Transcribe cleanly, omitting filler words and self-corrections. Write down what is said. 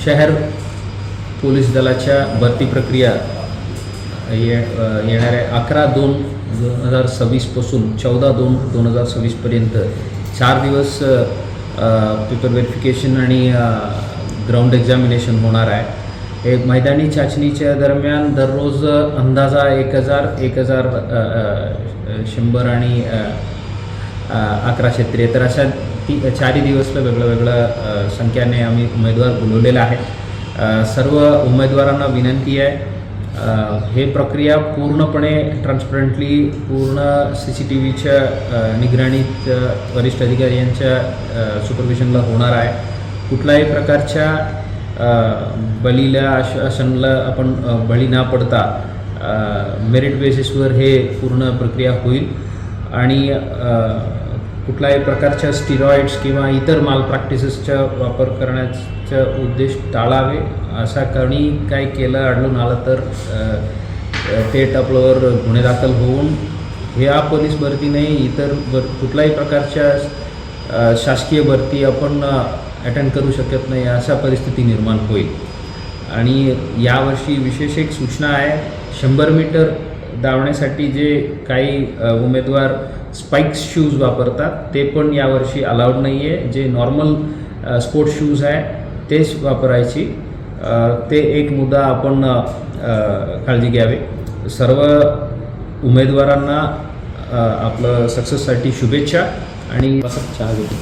शहर पोलीस दलाच्या भरती प्रक्रिया येणाऱ्या 11/2/2026 पासून 14/2/2026 पर्यंत 4 दिवस पेपर व्हेरिफिकेशन आणि ग्राउंड एक्झामिनेशन होणार आहे। हे मैदानी चाचणीच्या दरम्यान दररोज अंदाजा 1,100 आणि 11 क्षेत्रीय, तर अशा 4 दिवसला वेगळ्या संख्याने आम्ही उमेदवार बोलवलेला आहे। सर्व उमेदवारांना विनंती आहे, हे प्रक्रिया पूर्णपणे ट्रान्सपरंटली पूर्ण CCTVच्या निगराणीत वरिष्ठ अधिकाऱ्यांच्या सुपरविजनला होणार आहे। कुठल्याही प्रकारच्या बळीला आश्वासनला आपण बळी न पडता मेरिट बेसिसवर हे पूर्ण प्रक्रिया होईल आणि कुठल्याही प्रकारच्या स्टिरॉइड्स किंवा इतर माल प्रॅक्टिसेसचा वापर करण्याचा उद्देश टाळावे। असा कोणी काही केलं आढळून आलं तर थेट आपल्यावर गुन्हे दाखल होऊन ह्या पोलीस भरती नाही इतर कुठल्याही प्रकारच्या शासकीय भरती आपण अटेंड करू शकत नाही, अशा परिस्थिती निर्माण होईल। आणि यावर्षी विशेष एक सूचना आहे, 100 मीटर धावण्यासाठी जे काही उमेदवार स्पाइक्स शूज वापरतात ते पण यावर्षी अलाउड नाही आहे। जे नॉर्मल स्पोर्ट्स शूज आहे तेच वापरायची, ते एक मुद्दा आपण काळजी घ्यावी। सर्व उमेदवारांना आपलं सक्सेससाठी शुभेच्छा आणि चहा घेतो।